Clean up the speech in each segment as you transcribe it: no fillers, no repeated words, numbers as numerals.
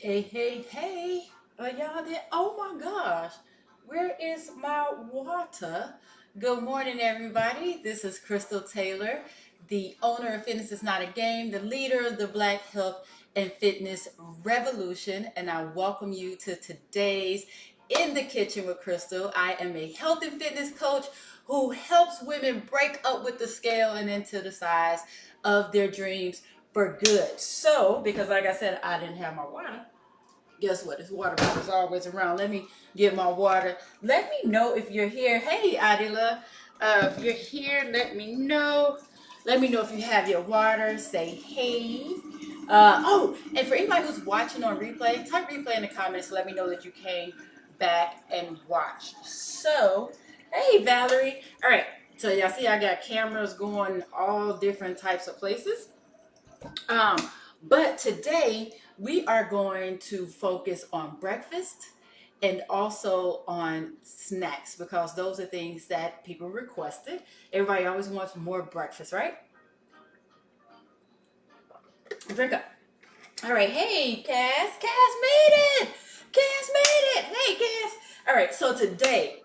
Hey, hey, hey. Are y'all there? Oh my gosh. Where is my water? Good morning, everybody. This is Crystal Taylor, the owner of Fitness is Not a Game, the leader of the Black Health and Fitness Revolution. And I welcome you to today's In the Kitchen with Crystal. I am a health and fitness coach who helps women break up with the scale and into the size of their dreams for good. So, because like I said, I didn't have my water. Guess what? This water bottle's always around. Let me get my water. Let me know if you're here. Hey, Adila. If you're here, let me know. Let me know if you have your water. Say hey. And for anybody who's watching on replay, type replay in the comments. Let me know that you came back and watched. So, hey, Valerie. All right. So y'all see, I got cameras going all different types of places. Um, but today we are going to focus on breakfast and also on snacks because those are things that people requested. Everybody always wants more breakfast, right? Drink up. All right. Hey, Cass. Cass made it. Cass made it. Hey, Cass. All right. So today,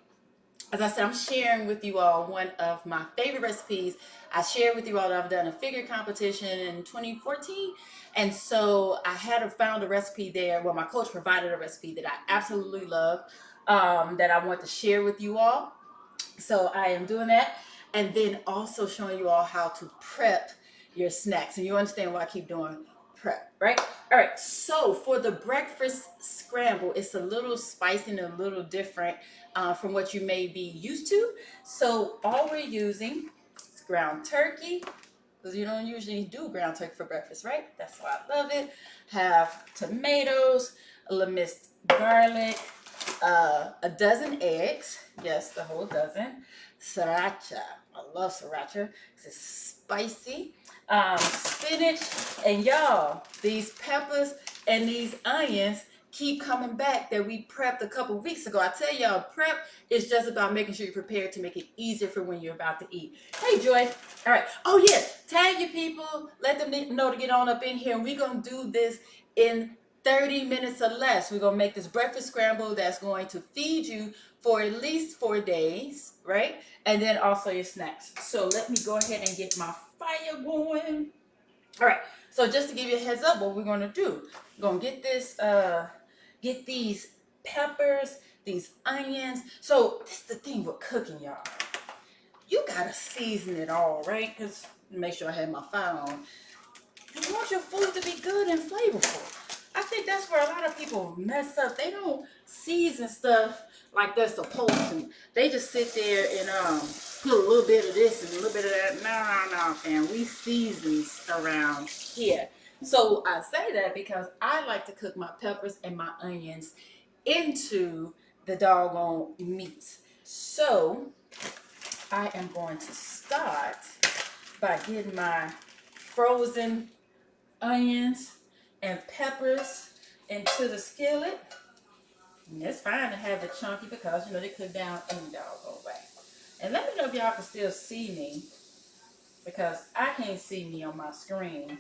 as I said, I'm sharing with you all one of my favorite recipes. I shared with you all that I've done a figure competition in 2014. And so I found a recipe there. Well, my coach provided a recipe that I absolutely love, that I want to share with you all. So I am doing that. And then also showing you all how to prep your snacks. And you understand why I keep doing prep, right? All right. So for the breakfast scramble, it's a little spicy and a little different from what you may be used to. So all we're using is ground turkey, because you don't usually do ground turkey for breakfast, right? That's why I love it. Have tomatoes, a little minced garlic, a dozen eggs. Yes, the whole dozen. Sriracha. I love sriracha. It's spicy. Spinach. And y'all, these peppers and these onions keep coming back that we prepped a couple weeks ago. I tell y'all, prep is just about making sure you're prepared to make it easier for when you're about to eat. Hey, Joy. All right. Oh, yeah. Tag your people. Let them know to get on up in here. And we're going to do this in 30 minutes or less. We're going to make this breakfast scramble that's going to feed you for at least 4 days, right? And then also your snacks. So let me go ahead and get my fire going. All right. So just to give you a heads up, what we're going to do, we're going to get these peppers, these onions. So this is the thing with cooking, y'all. You got to season it all, right? Because make sure I have my fire on. You want your food to be good and flavorful. I think that's where a lot of people mess up. They don't season stuff like they're supposed to. They just sit there and put a little bit of this and a little bit of that. No, fam. We seasons around here. So I say that because I like to cook my peppers and my onions into the doggone meats. So I am going to start by getting my frozen onions and peppers into the skillet. And it's fine to have it chunky because they cook down any doggone way. And let me know if y'all can still see me because I can't see me on my screen.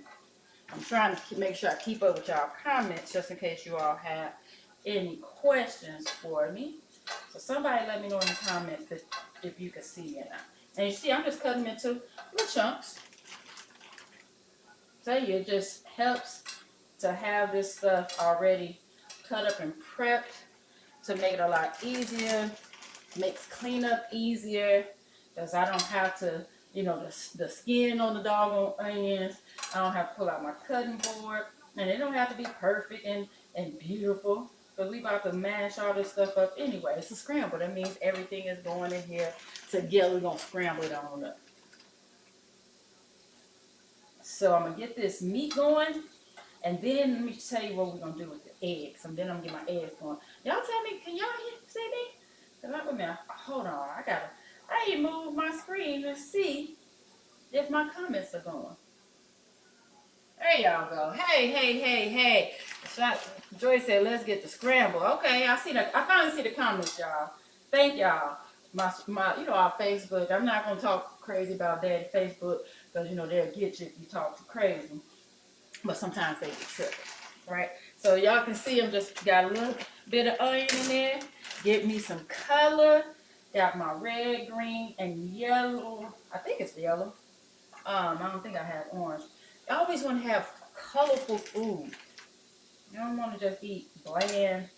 I'm trying to make sure I keep up with y'all comments just in case you all have any questions for me. So somebody let me know in the comments if you can see me or not. And you see, I'm just cutting them into little chunks. Tell you, it just helps to have this stuff already cut up and prepped to make it a lot easier, makes cleanup easier, because I don't have to, the skin on the doggone onions, I don't have to pull out my cutting board, and it don't have to be perfect and beautiful, because we about to mash all this stuff up anyway. It's a scramble. That means everything is going in here together. We're going to scramble it on up. So I'm going to get this meat going. And then let me tell you what we're going to do with the eggs. And then I'm going to get my eggs going. Y'all tell me, can y'all see me? Hold on. I need to move my screen to see if my comments are going. There y'all go. Hey. Joy said, let's get the scramble. Okay, I finally see the comments, y'all. Thank y'all. My our Facebook. I'm not going to talk crazy about Daddy Facebook because, they'll get you if you talk too crazy. But sometimes they get tripping. right? So y'all can see I'm just got a little bit of onion in there. Get me some color. Got my red, green, and yellow. I think it's yellow. I don't think I have orange. I always want to have colorful food. You don't want to just eat bland,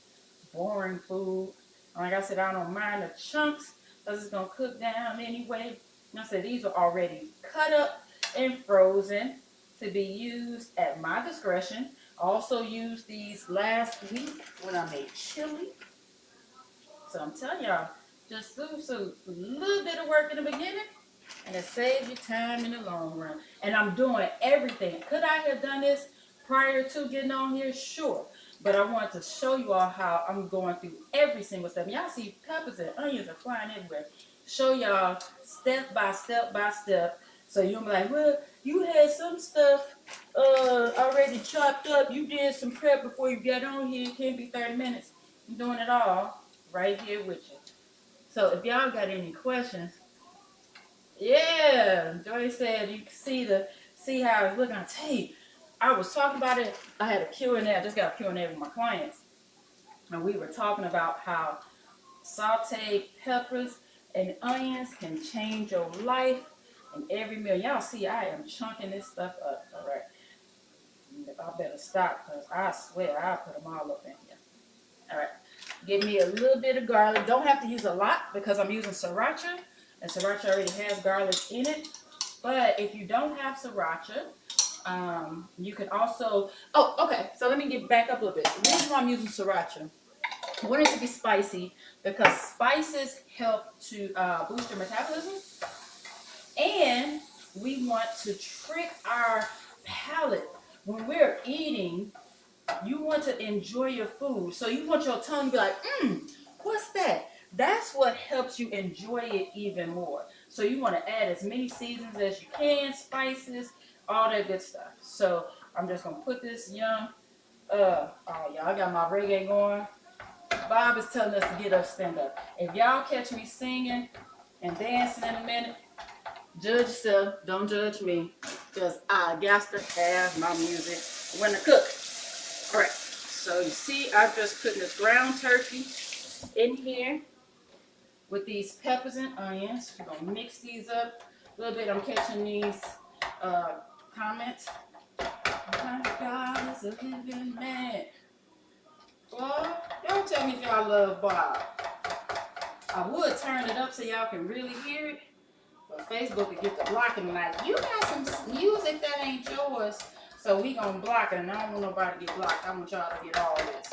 boring food. Like I said, I don't mind the chunks because it's going to cook down anyway. Like I said, these are already cut up and frozen to be used at my discretion. I also used these last week when I made chili. So I'm telling y'all, just do a little bit of work in the beginning and it saves you time in the long run. And I'm doing everything. Could I have done this prior to getting on here? Sure. But I want to show you all how I'm going through every single step. Y'all see peppers and onions are flying everywhere. Show y'all step by step by step. So you'll be like, well, you had some stuff already chopped up. You did some prep before you got on here. It can't be 30 minutes. I'm doing it all right here with you. So if y'all got any questions, yeah, Joy said you can see how it's looking. I tell you, I was talking about it. I had a Q&A. I just got a Q&A with my clients, and we were talking about how sauteed peppers and onions can change your life in every meal. Y'all see, I am chunking this stuff up. All right, I better stop because I swear I put them all up in here. All right, give me a little bit of garlic. Don't have to use a lot because I'm using sriracha. And sriracha already has garlic in it. But if you don't have sriracha, you can also... Oh, okay. So let me get back up a little bit. The reason why I'm using sriracha, I want it to be spicy because spices help to boost your metabolism. And we want to trick our palate. When we're eating, you want to enjoy your food. So you want your tongue to be like, what's that? That's what helps you enjoy it even more. So you want to add as many seasons as you can, spices, all that good stuff. So I'm just going to put this yum. Oh, y'all, I got my reggae going. Bob is telling us to get up, stand up. If y'all catch me singing and dancing in a minute, judge yourself. Don't judge me. Because I got to have my music when I cook. All right. So you see, I'm just putting this ground turkey in here with these peppers and onions. We're going to mix these up a little bit. I'm catching these comments. My God is a living man. Well, y'all tell me if y'all love Bob. I would turn it up so y'all can really hear it. But Facebook will get the blocking like, you got some music that ain't yours. So we going to block it. And I don't want nobody to get blocked. I want y'all to get all this.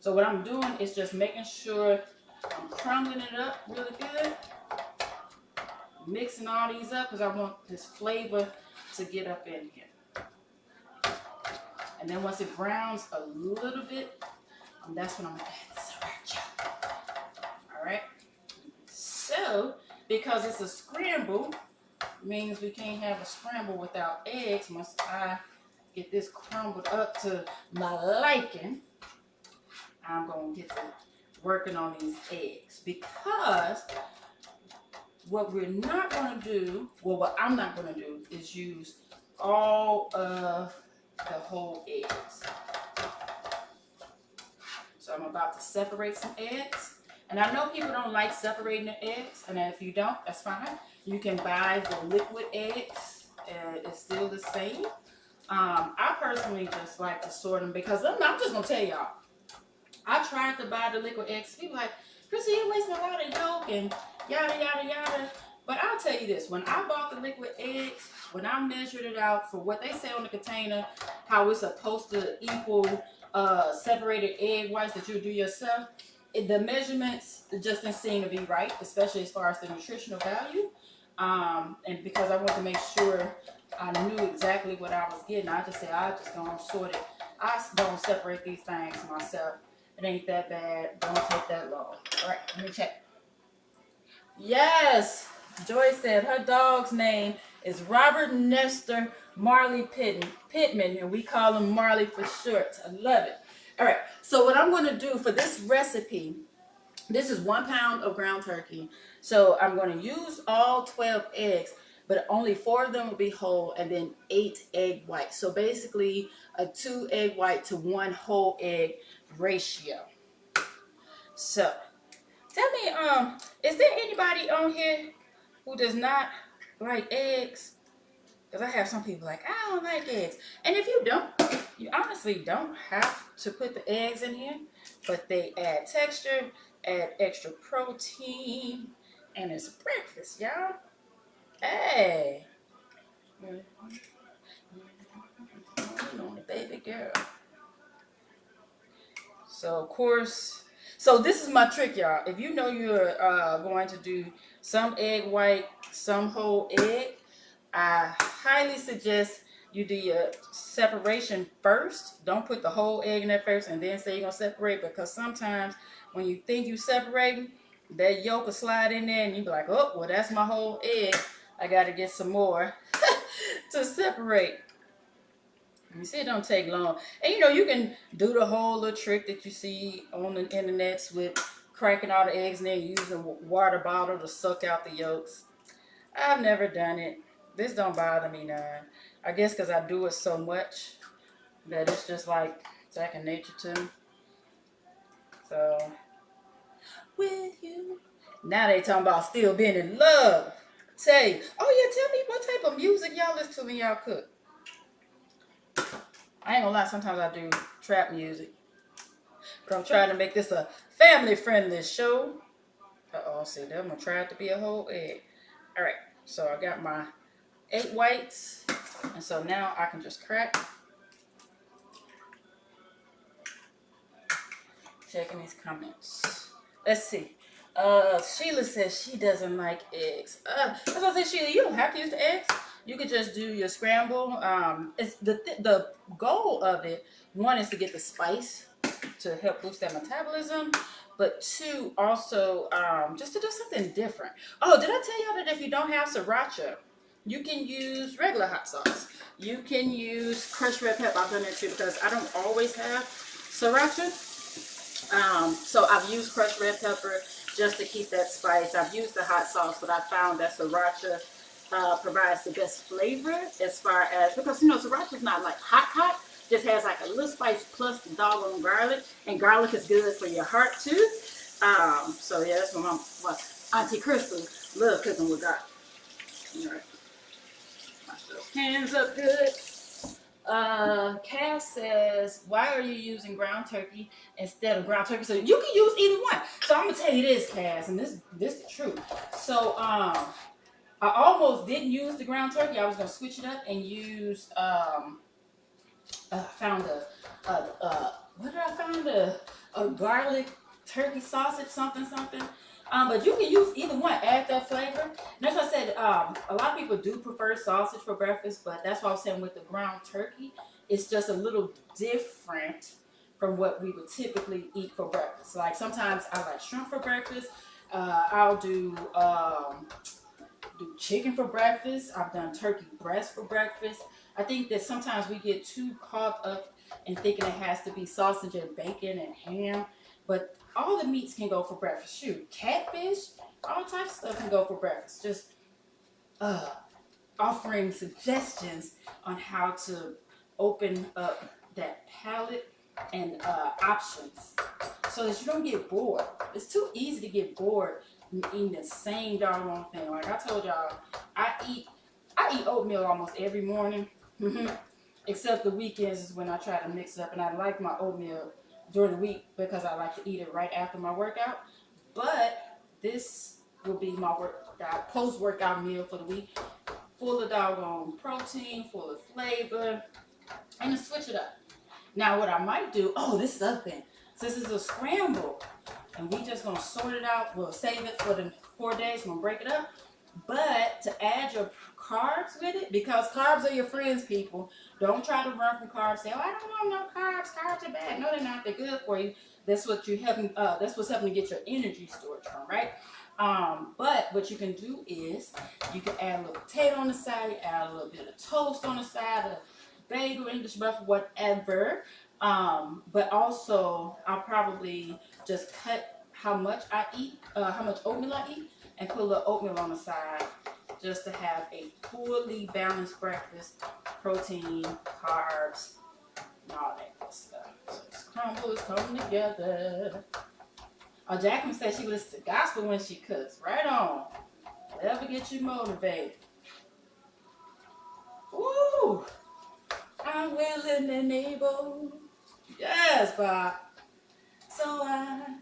So what I'm doing is just making sure I'm crumbling it up really good. Mixing all these up because I want this flavor to get up in here. And then once it browns a little bit, that's when I'm going to add the sriracha. All right. So, because it's a scramble, means we can't have a scramble without eggs. Once I get this crumbled up to my liking, I'm going to get to working on these eggs. Because what we're not going to do, well, what I'm not going to do is use all of the whole eggs. So I'm about to separate some eggs. And I know people don't like separating the eggs. And if you don't, that's fine. You can buy the liquid eggs. And it's still the same. I personally just like to sort them because I'm just going to tell y'all. I tried to buy the liquid eggs. People like, Krystal, you're wasting a lot of yolk and yada, yada, yada. But I'll tell you this. When I bought the liquid eggs, when I measured it out for what they say on the container, how it's supposed to equal separated egg whites that you do yourself, the measurements just didn't seem to be right, especially as far as the nutritional value. And because I wanted to make sure I knew exactly what I was getting, I just said, I just don't sort it. I don't separate these things myself. It ain't that bad. Don't take that long. All right, let me check. Yes, Joy said her dog's name is Robert Nestor Marley Pittman, and we call him Marley for short. I love it. All right, so what I'm going to do for this recipe, this is 1 pound of ground turkey. So I'm going to use all 12 eggs. but only 4 of them will be whole, and then 8 egg whites. So basically a 2 egg white to 1 whole egg ratio. So tell me, is there anybody on here who does not like eggs? Because I have some people like, I don't like eggs. And if you don't, you honestly don't have to put the eggs in here, but they add texture, add extra protein, and it's breakfast, y'all. Hey. On the baby girl. So of course, so this is my trick, y'all. If you know you're going to do some egg white, some whole egg, I highly suggest you do your separation first. Don't put the whole egg in there first and then say you're gonna separate, because sometimes when you think you separating, that yolk will slide in there and you be like, oh, well, that's my whole egg. I gotta get some more to separate. You see, it don't take long. And you know, you can do the whole little trick that you see on the internets with cracking all the eggs and then using a water bottle to suck out the yolks. I've never done it. This don't bother me none. I guess because I do it so much that it's just like second nature to me. So, with you. Now they talking about still being in love. Tell you. Oh yeah, tell me what type of music y'all listen to when y'all cook. I ain't gonna lie, sometimes I do trap music. But I'm trying to make this a family-friendly show. Uh-oh, see, that one tried to be a whole egg. All right, so I got my 8 whites. And so now I can just crack. Checking these comments. Let's see. Sheila says she doesn't like eggs. That's what I said, Sheila, you don't have to use the eggs. You could just do your scramble. It's the goal of it. One is to get the spice to help boost that metabolism, but 2 also just to do something different. Oh, did I tell y'all that if you don't have sriracha, you can use regular hot sauce. You can use crushed red pepper. I've done that too because I don't always have sriracha. So I've used crushed red pepper just to keep that spice. I've used the hot sauce, but I found that sriracha provides the best flavor as far as, because you know, sriracha is not like hot, just has like a little spice plus the doggone garlic, and garlic is good for your heart too. So yeah, that's what Auntie Krystal loves cooking with garlic. All right, wash those hands up good. Cass says, why are you using ground turkey instead of ground turkey? So you can use either one. So I'm gonna tell you this, Cass, and this is the truth. So I almost didn't use the ground turkey. I was gonna switch it up and use found what did I find, a garlic turkey sausage something. But you can use either one, add that flavor. And that's what I said, a lot of people do prefer sausage for breakfast, but that's what I was saying with the ground turkey. It's just a little different from what we would typically eat for breakfast. Like sometimes I like shrimp for breakfast. I'll do chicken for breakfast. I've done turkey breast for breakfast. I think that sometimes we get too caught up in thinking it has to be sausage and bacon and ham, but all the meats can go for breakfast. Shoot, catfish, all types of stuff can go for breakfast. Just offering suggestions on how to open up that palate and options so that you don't get bored. It's too easy to get bored eating the same doggone thing. Like I told y'all, I eat oatmeal almost every morning. Except the weekends is when I try to mix it up, and I like my oatmeal during the week because I like to eat it right after my workout. But this will be my post-workout meal for the week, full of doggone protein, full of flavor, and to switch it up. Now what I might do, this is the other thing. Since it's a scramble, and we just gonna sort it out, we'll save it for the 4 days, we're gonna break it up. But to add your carbs with it, because carbs are your friends, people. Don't try to run from carbs. Say, I don't want no carbs. Carbs are bad. No, they're not. They're good for you. That's what you helping. That's what's helping to get your energy storage from, right? But what you can do is you can add a little potato on the side, add a little bit of toast on the side, a bagel, English muffin, whatever. But also I'll probably just cut how much I eat, how much oatmeal I eat, and put a little oatmeal on the side just to have a fully balanced breakfast, protein, carbs, and all that good stuff. So Scramble is coming together. Oh, Jacqueline said she listens to gospel when she cooks. Right on. Whatever gets you motivated. Woo! I'm willing and able. Yes, Bob. So I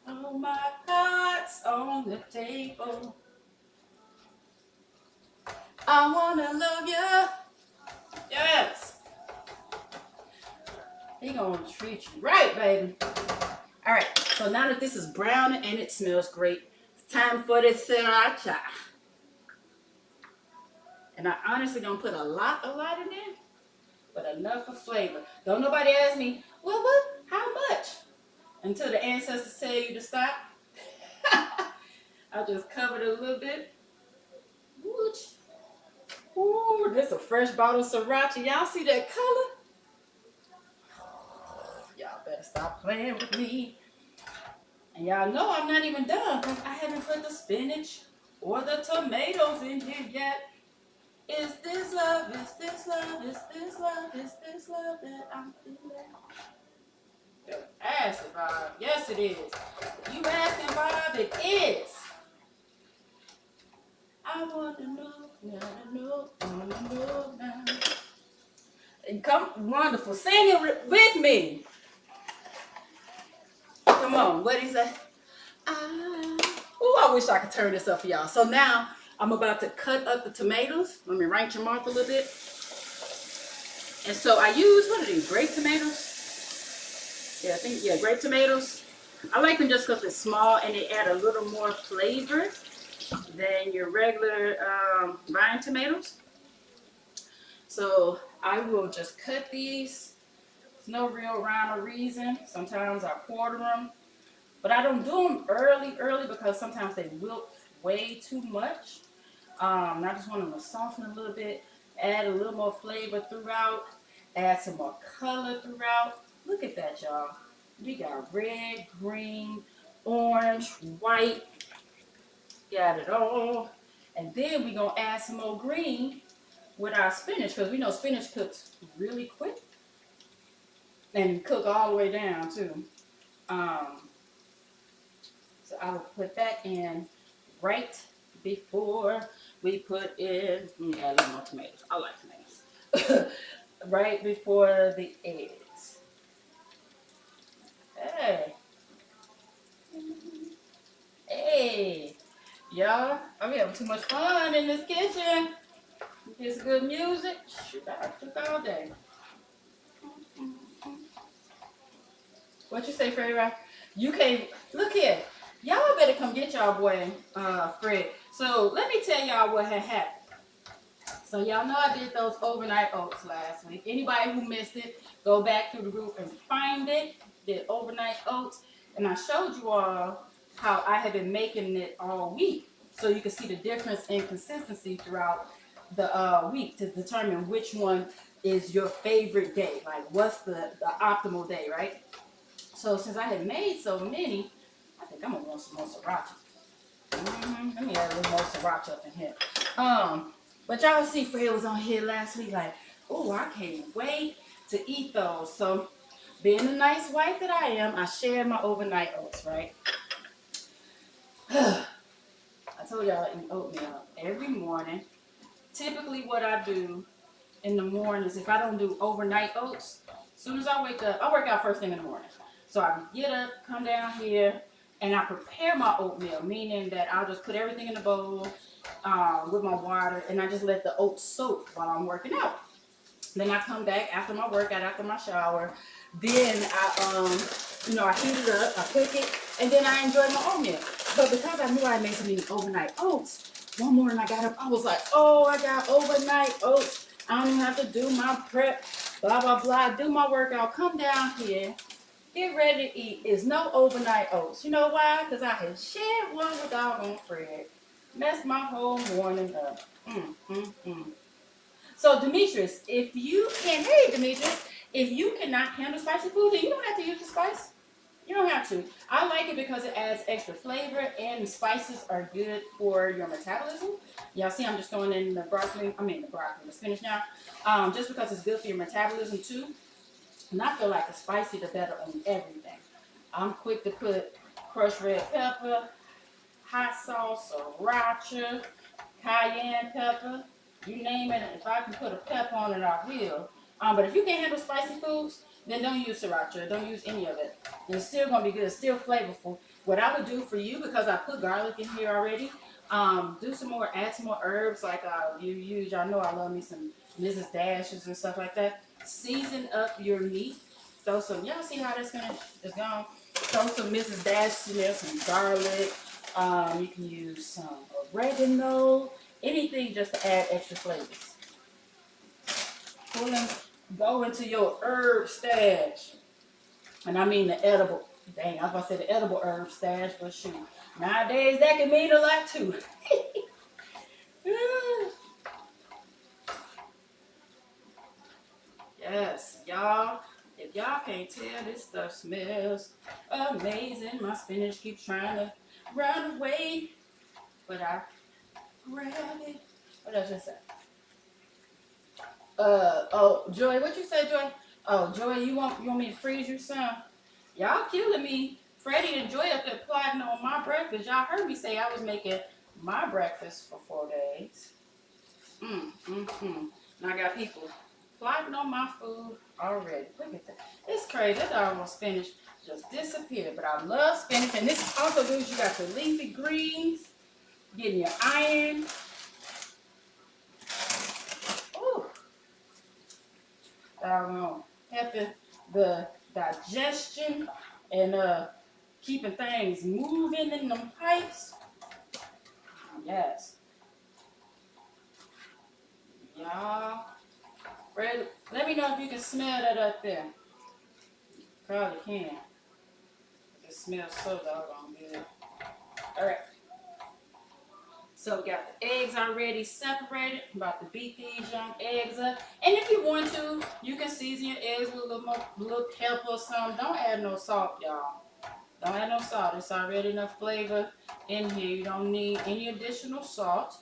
oh my cards on the table. I wanna love you. Yes. He gonna treat you right, baby. All right. So now that this is brown and it smells great, it's time for the sriracha. And I honestly don't put a lot in there, but enough for flavor. Don't nobody ask me, well, what? How much? Until the ancestors tell you to stop. I'll just cover it a little bit. Ooh, this is a fresh bottle of sriracha. Y'all see that color? Y'all better stop playing with me. And y'all know I'm not even done because I haven't put the spinach or the tomatoes in here yet. Is this love? Is this love? Is this love? Is this love that I'm feeling? Ask it, Bob. Yes, it is. You asking, Bob? It is. I want to know now. And come, wonderful. Sing it with me. Come on, what is that? I wish I could turn this up for y'all. So now I'm about to cut up the tomatoes. Let me rank them off a little bit. And so I use, what are these, grape tomatoes? Yeah, grape tomatoes. I like them just because they're small and they add a little more flavor than your regular rind tomatoes. So I will just cut these. There's no real rhyme or reason. Sometimes I quarter them. But I don't do them early because sometimes they wilt way too much. I just want them to soften a little bit, add a little more flavor throughout, add some more color throughout. Look at that, y'all. We got red, green, orange, white. Got it all. And then we're going to add some more green with our spinach because we know spinach cooks really quick and cook all the way down too. So I will put that in right before we put in, let me add a little more tomatoes. I like tomatoes. Right before the eggs. Hey, y'all, I'm having too much fun in this kitchen. Here's good music. Shoot, I took all day. What you say, Fred? You can't, look here. Y'all better come get y'all boy, Fred. So let me tell y'all what had happened. So y'all know I did those overnight oats last week. Anybody who missed it, go back through the group and find it. Did overnight oats. And I showed you all how I had been making it all week. So you can see the difference in consistency throughout the week to determine which one is your favorite day. Like what's the optimal day, right? So since I had made so many, I think I'm gonna want some more sriracha. Let me add a little more sriracha up in here. But y'all see Fred was on here last week like, oh, I can't wait to eat those. So being the nice wife that I am, I shared my overnight oats, right? I told y'all I eat oatmeal every morning. Typically what I do in the morning is if I don't do overnight oats, as soon as I wake up, I work out first thing in the morning. So I get up, come down here, and I prepare my oatmeal, meaning that I'll just put everything in the bowl with my water, and I just let the oats soak while I'm working out. Then I come back after my workout, after my shower. Then I heat it up, I cook it, and then I enjoy my oatmeal. But because I knew I made some overnight oats, one morning I got up, I was like, oh, I got overnight oats. I don't even have to do my prep, blah, blah, blah. Do my workout, come down here, get ready to eat. It's no overnight oats. You know why? Because I had shared one with doggone Fred. Messed my whole morning up. So Demetrius, if you cannot handle spicy food, then you don't have to use the spice. You don't have to. I like it because it adds extra flavor and the spices are good for your metabolism. Y'all see I'm just throwing in the spinach now. Just because it's good for your metabolism too. And I feel like the spicy the better on everything. I'm quick to put crushed red pepper, hot sauce, sriracha, cayenne pepper, you name it. If I can put a pepper on it, I will. But if you can't handle spicy foods, then don't use sriracha. Don't use any of it. It's still gonna be good. It's still flavorful. What I would do for you, because I put garlic in here already, do some more, add some more herbs like you use. Y'all know I love me some Mrs. Dashes and stuff like that. Season up your meat. Throw some. Y'all see how this spinach is gone? Throw some Mrs. Dashes in there, some garlic. You can use some oregano, anything just to add extra flavors. Pull and go into your herb stash. And I mean the edible, dang, I was about to say the edible herb stash, but shoot. Nowadays, that can mean a lot too. Yes, y'all. If y'all can't tell, this stuff smells amazing. My spinach keeps trying to run away, but I grab it. What else I say? Oh, Joy, what you say, Joy? Oh, Joy, you want me to freeze your son? Y'all killing me. Freddie and Joy up there plotting on my breakfast. Y'all heard me say I was making my breakfast for 4 days. Now I got people plotting on my food already. Look at that. It's crazy. That doggone spinach just disappeared. But I love spinach. And this is also good. You got your leafy greens, getting your iron. Ooh. Doggone. Helping the digestion and keeping things moving in them pipes. Yes. Y'all. Fred, let me know if you can smell that up there. Probably can. It smells so doggone good. Alright. So we got the eggs already separated. I'm about to beat these young eggs up. And if you want to, you can season your eggs with a little pepper or something. Don't add no salt, y'all. Don't add no salt. It's already enough flavor in here. You don't need any additional salt.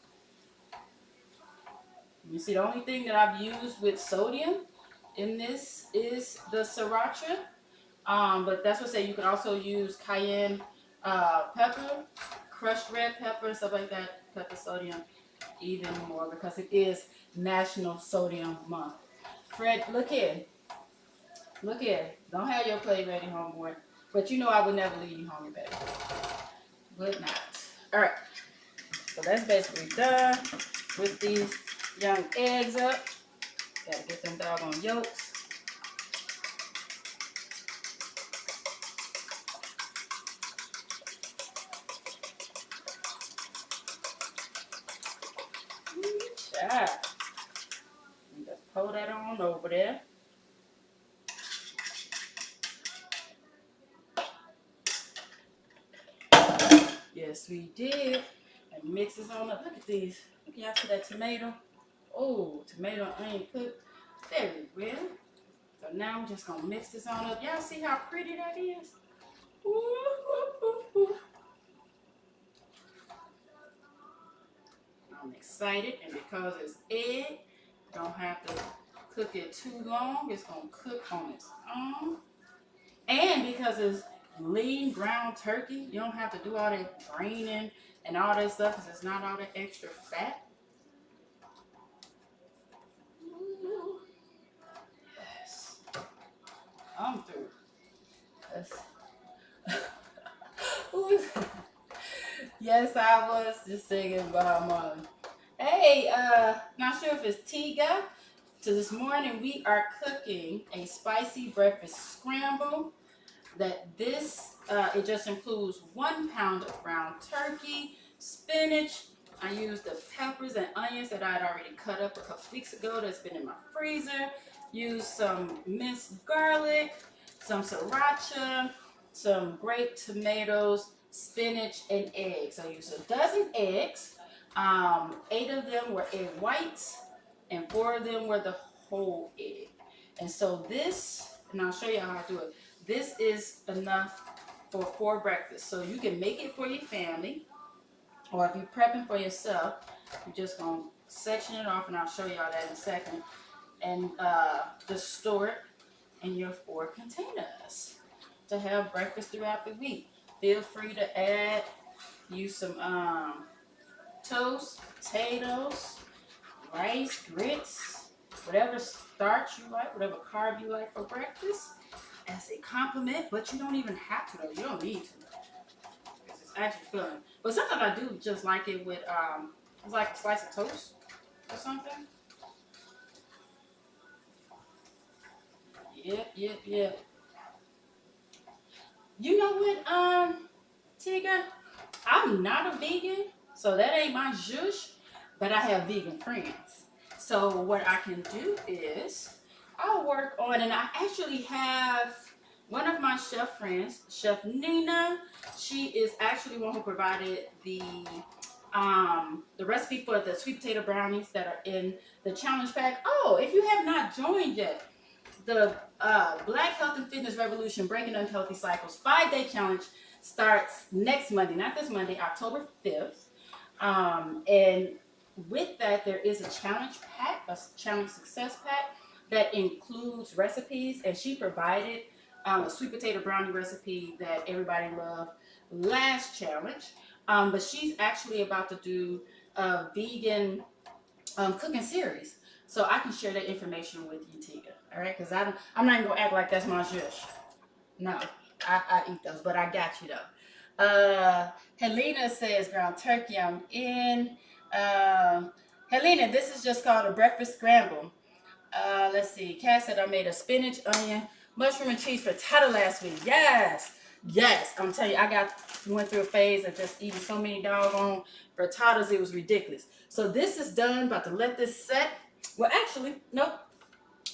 You see, the only thing that I've used with sodium in this is the sriracha. But that's what I say. You can also use cayenne pepper, crushed red pepper, stuff like that. Cut the sodium even more because it is National Sodium Month. Fred, look here. Look here. Don't have your plate ready, homeboy. But you know I would never leave you hungry, baby. Good night. All right. So that's basically done with these young eggs up. Gotta get them doggone yolks. Yeah. Just pour that on over there. Yes, we did. And mix this on up. Look at these. Look, y'all see that tomato? Oh, tomato and onion cooked very well. So now we're just gonna mix this on up. Y'all see how pretty that is? Ooh, ooh, ooh, ooh. I'm excited, and because it's egg, don't have to cook it too long. It's gonna cook on its own. And because it's lean ground turkey, you don't have to do all that draining and all that stuff because it's not all that extra fat. Ooh. Yes. I'm through. Yes, I was just singing about mine. Hey, not sure if it's Tiga. So this morning we are cooking a spicy breakfast scramble. It just includes 1 pound of ground turkey, spinach. I used the peppers and onions that I had already cut up a couple weeks ago that's been in my freezer. Used some minced garlic, some sriracha, some grape tomatoes, spinach, and eggs. I used a dozen eggs. 8 of them were egg whites, and 4 of them were the whole egg. And so and I'll show you how I do it. this is enough for breakfast. So you can make it for your family, or if you're prepping for yourself, you're just going to section it off, and I'll show y'all that in a second, and just store it in your 4 containers to have breakfast throughout the week. Feel free to use some toast, potatoes, rice, grits, whatever starch you like, whatever carb you like for breakfast as a compliment, but you don't even have to though. You don't need to. It's actually filling. But sometimes I do just like it with, it's like a slice of toast or something. Yep. You know what, Tigger? I'm not a vegan, so that ain't my zhuzh, but I have vegan friends. So what I can do is I'll work on, and I actually have one of my chef friends, Chef Nina. She is actually one who provided the recipe for the sweet potato brownies that are in the challenge pack. Oh, if you have not joined yet, the Black Health and Fitness Revolution Breaking Unhealthy Cycles 5-day challenge starts next Monday, not this Monday, October 5th. And with that, there is a challenge pack, a challenge success pack that includes recipes, and she provided a sweet potato brownie recipe that everybody loved last challenge. But she's actually about to do a vegan cooking series. So I can share that information with you, Tika. All right? Because I'm not even going to act like that's my zhuzh. No, I eat those, but I got you, though. Helena says, ground turkey, I'm in. Helena, this is just called a breakfast scramble. Let's see. Cass said I made a spinach, onion, mushroom, and cheese frittata last week. Yes. I'm telling you, went through a phase of just eating so many doggone frittatas, it was ridiculous. So this is done. About to let this set. Well, actually, nope.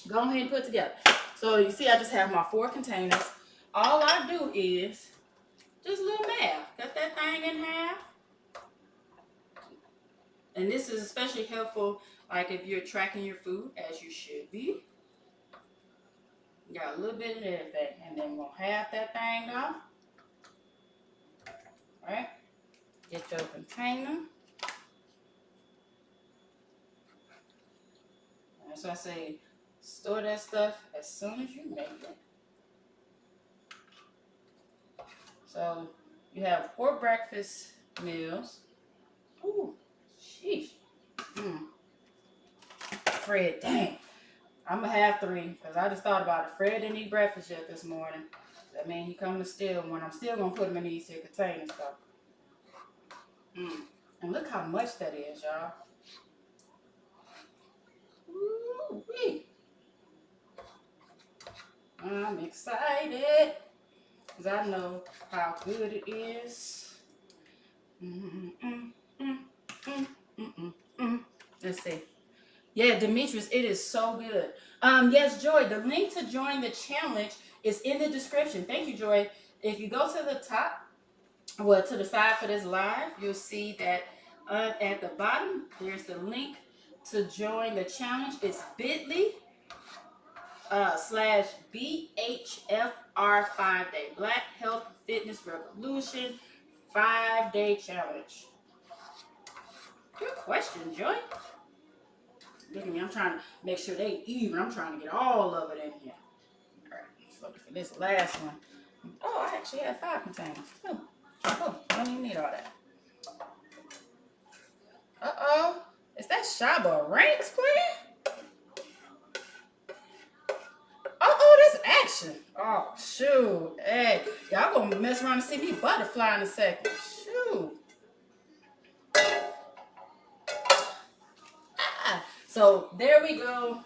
Go ahead and put it together. So you see, I just have my 4 containers. All I do is just a little math. Cut that thing in half. And this is especially helpful, like if you're tracking your food, as you should be. You got a little bit of everything. And then we'll half that thing off. All right. Get your container. That's why I say store that stuff as soon as you make it. So you have 4 breakfast meals. Ooh, sheesh. Fred, dang. I'm going to have 3 because I just thought about it. Fred didn't eat breakfast yet this morning. That means he coming to steal one. I'm still going to put him in these here containers, though. And look how much that is, y'all. Ooh-wee. I'm excited because I know how good it is. Let's see. Yeah, Demetrius, it is so good. Yes, Joy, the link to join the challenge is in the description. Thank you, Joy. If you go to the top, well, to the side for this live, you'll see that at the bottom, there's the link to join the challenge. It's bit.ly /BHFR 5-day Black Health Fitness Revolution 5-day challenge. Good question, Joy. Look at me, I'm trying to make sure they even. I'm trying to get all of it in here. All right, let's look for this last one. Oh, I actually have 5 containers. Oh, I don't even need all that. Uh-oh. Is that Shabba Ranks playing? Uh-oh, that's action. Oh, shoot. Hey, y'all gonna mess around and see me butterfly in a second. Shoot. So there we go.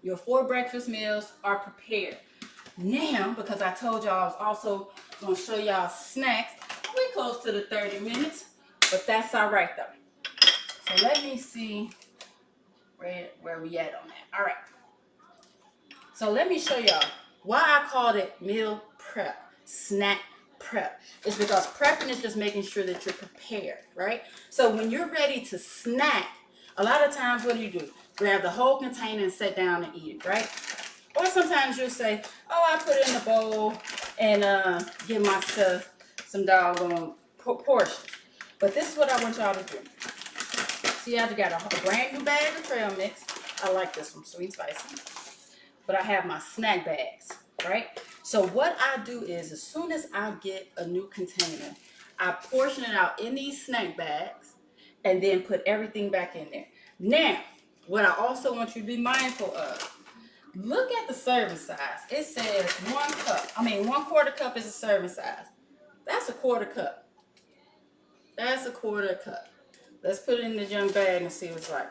Your 4 breakfast meals are prepared. Now, because I told y'all I was also going to show y'all snacks, we're close to the 30 minutes, but that's all right though. So let me see where we at on that. All right. So let me show y'all why I called it meal prep, snack prep. It's because prepping is just making sure that you're prepared, right? So when you're ready to snack, a lot of times what do? Grab the whole container and sit down and eat it, right? Or sometimes you'll say, oh, I put it in a bowl and give myself some doggone portions. But this is what I want y'all to do. See, I just got a brand new bag of trail mix. I like this one, sweet spicy. But I have my snack bags, right? So what I do is, as soon as I get a new container, I portion it out in these snack bags and then put everything back in there. Now, what I also want you to be mindful of, look at the serving size. It says 1/4 cup is a serving size. That's a 1/4 cup. That's a 1/4 cup. Let's put it in the junk bag and see what it's like.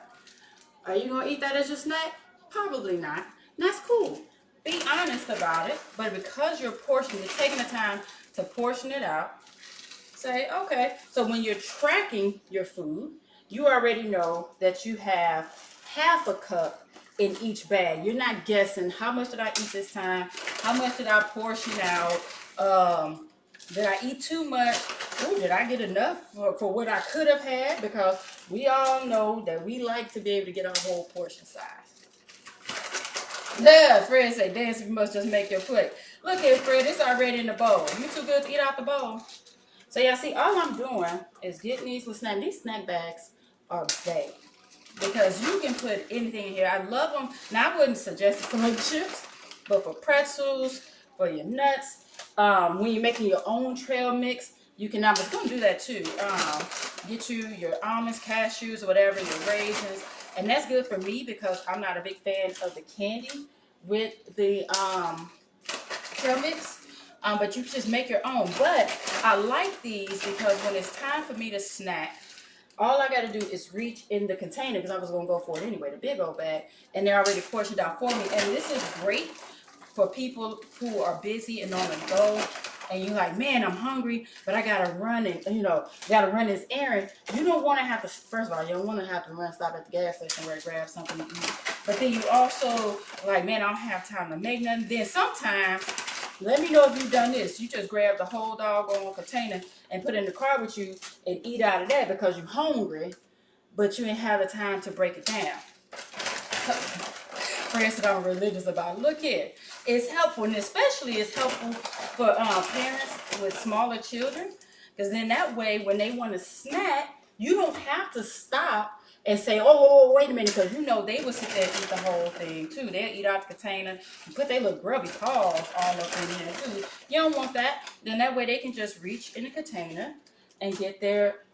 Are you going to eat that as your snack? Probably not. That's cool. Be honest about it. But because you're taking the time to portion it out, say, okay. So when you're tracking your food, you already know that you have 1/2 cup in each bag. You're not guessing, how much did I eat this time? How much did I portion out? Did I eat too much? Ooh, did I get enough for what I could have had? Because we all know that we like to be able to get our whole portion size. Yeah, Fred say, dance, you must just make your plate. Look here, Fred, it's already in the bowl. You too good to eat out the bowl. So y'all see, all I'm doing is getting these little snacks. These snack bags are big because you can put anything in here. I love them. Now, I wouldn't suggest it for like chips, but for pretzels, for your nuts, when you're making your own trail mix, you can, I was going to do that too. Get you your almonds, cashews, or whatever, your raisins. And that's good for me because I'm not a big fan of the candy with the trail mix. But you can just make your own. But I like these because when it's time for me to snack, all I got to do is reach in the container, because I was going to go for it anyway, the big old bag, and they're already portioned out for me. And this is great for people who are busy and on the go, and you're like, man, I'm hungry, but I got to run and, got to run this errand. You don't want to have to, first of all, you don't want to have to stop at the gas station where to grab something to eat. But then you also, like, man, I don't have time to make nothing. Then sometimes, let me know if you've done this. You just grab the whole doggone container and put it in the car with you and eat out of that because you're hungry, but you didn't have the time to break it down. For instance, I'm religious about it. Look here. It's helpful, and especially it's helpful for parents with smaller children, because then that way, when they want to snack, you don't have to stop and say, oh, wait a minute, because they will sit there and eat the whole thing too. They'll eat out the container and put their little grubby paws all up in there too. You don't want that. Then that way they can just reach in the container and get their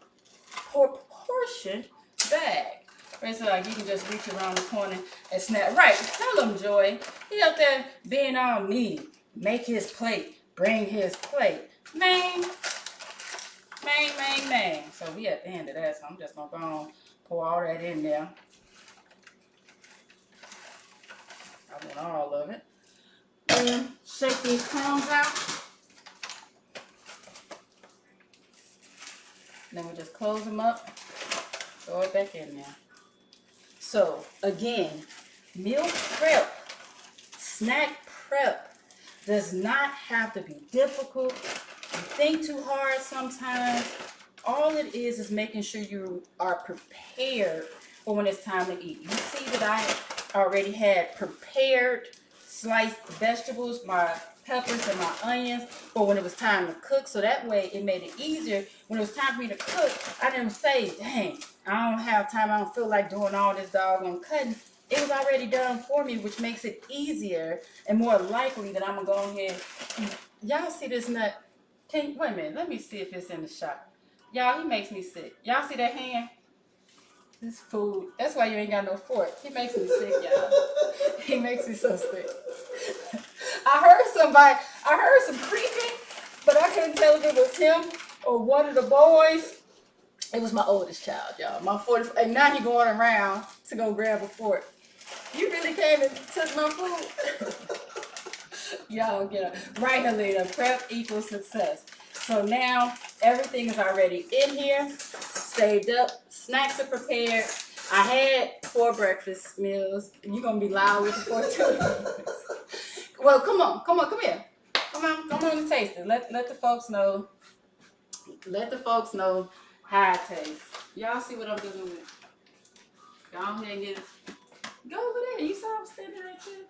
portion bag. Right, so like you can just reach around the corner and snap. Right, tell him, Joy. He up there being all needy. Make his plate. Bring his plate. Man. So we at the end of that, so I'm just going to go on, pour all that in there. I want all of it. And shake these crumbs out. Then we just close them up. Throw it back in there. So, again, meal prep, snack prep does not have to be difficult. You think too hard sometimes. All it is making sure you are prepared for when it's time to eat. You see that I already had prepared sliced vegetables, my peppers and my onions, for when it was time to cook. So that way it made it easier. When it was time for me to cook, I didn't say, dang, I don't have time, I don't feel like doing all this doggone cutting. It was already done for me, which makes it easier and more likely that I'm going to go ahead. Y'all see this nut? Wait a minute, let me see if it's in the shot. Y'all, he makes me sick. Y'all see that hand? This food. That's why you ain't got no fork. He makes me sick, y'all. He makes me so sick. I heard some creeping, but I couldn't tell if it was him or one of the boys. It was my oldest child, y'all. My 40, and now he going around to go grab a fork. You really came and took my food? Y'all get it. Right, Helena. Prep equals success. So now everything is already in here, saved up. Snacks are prepared. I had 4 breakfast meals. You're going to be loud with the 4 too. Well, come here. Come on and taste it. Let the folks know. Let the folks know how it tastes. Y'all see what I'm doing with it? Go ahead and get it. Go over there. You saw I'm standing right there.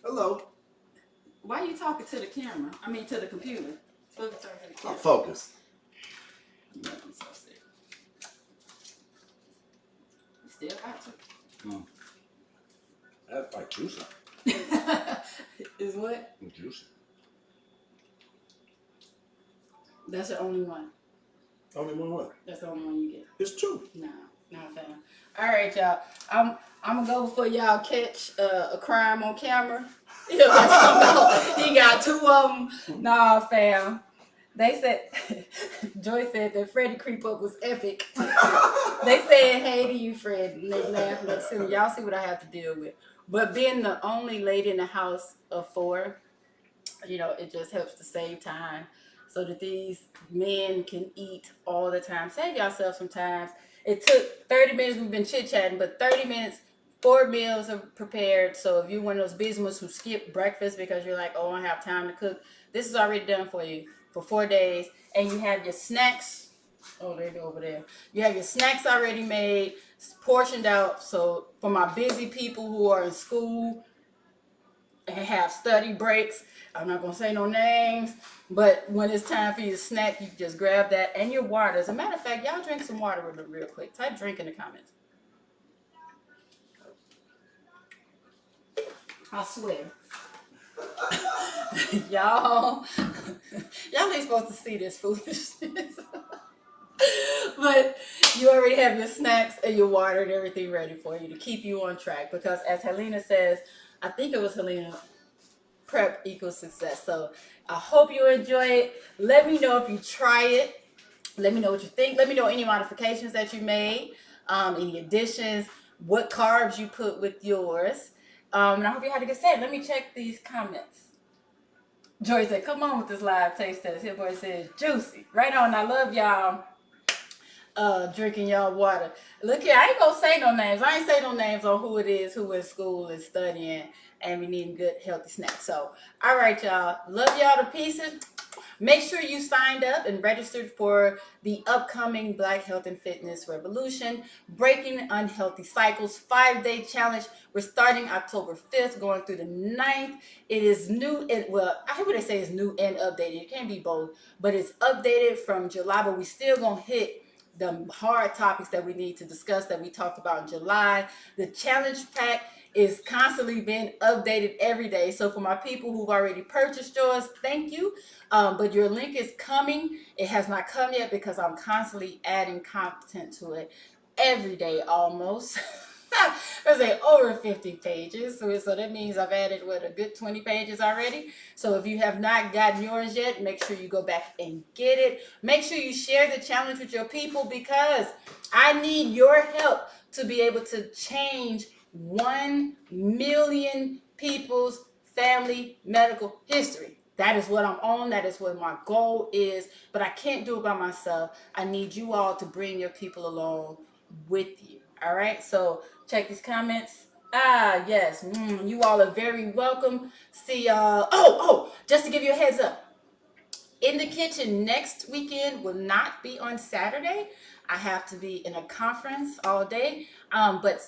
Hello. Why are you talking to the camera? I mean, to the computer. Supposed to turn to the camera. I'm focused. You make me so sick. You still got to. That's like juicy. Is what? It's juicy. That's the only one. Only one what? That's the only one you get. It's two. Nah, not fam. All right, y'all. I'm gonna go before y'all catch a crime on camera. You know what I'm talking about? He got two of them. Nah, fam. They said, Joy said that Freddie creep up was epic. They said, hey to you, Fred. And they laughing at silly. Y'all see what I have to deal with. But being the only lady in the house of four, you know, it just helps to save time so that these men can eat all the time. Save yourself some time. It took 30 minutes. We've been chit-chatting, but 30 minutes, 4 meals are prepared. So if you're one of those busy ones who skip breakfast because you're like, oh, I don't have time to cook, this is already done for you for 4 days. And you have your snacks. Oh, they go over there. You have your snacks already made, portioned out. So for my busy people who are in school and have study breaks, I'm not going to say no names, but when it's time for you to snack, you just grab that and your water. As a matter of fact, y'all drink some water real quick. Type drink in the comments. I swear. y'all ain't supposed to see this foolishness. But you already have your snacks and your water and everything ready for you to keep you on track. Because as Helena says, I think it was Helena, prep equals success. So I hope you enjoy it. Let me know if you try it. Let me know what you think. Let me know any modifications that you made, any additions, what carbs you put with yours. And I hope you had a good set. Let me check these comments. Joy said, come on with this live taste test. Here boy says, juicy. Right on. I love y'all drinking y'all water. Look here, I ain't gonna say no names. I ain't say no names on who it is, who in school is studying, and we need good healthy snacks. So, all right, y'all. Love y'all to pieces. Make sure you signed up and registered for the upcoming Black Health and Fitness Revolution, Breaking Unhealthy Cycles 5-day challenge. We're starting October 5th, going through the 9th. It is new, well, I would say it's new and updated. It can't be both, but it's updated from July, but we still gonna hit the hard topics that we need to discuss that we talked about in July. The challenge pack is constantly being updated every day. So for my people who've already purchased yours, thank you. But your link is coming. It has not come yet because I'm constantly adding content to it every day almost. There's like over 50 pages. So that means I've added, a good 20 pages already. So if you have not gotten yours yet, make sure you go back and get it. Make sure you share the challenge with your people because I need your help to be able to change 1 million people's family medical history. That is what I'm on. That is what my goal is. But I can't do it by myself. I need you all to bring your people along with you. All right. So check these comments. Yes. You all are very welcome. See y'all. Oh, just to give you a heads up. In the Kitchen next weekend will not be on Saturday. I have to be in a conference all day. But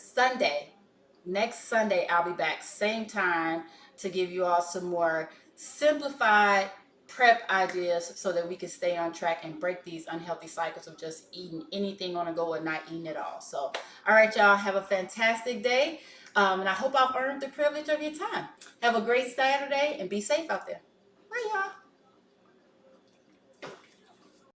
next Sunday, I'll be back same time to give you all some more simplified prep ideas so that we can stay on track and break these unhealthy cycles of just eating anything on the go or not eating at all. So, all right, y'all, have a fantastic day. And I hope I've earned the privilege of your time. Have a great Saturday and be safe out there. Bye, y'all.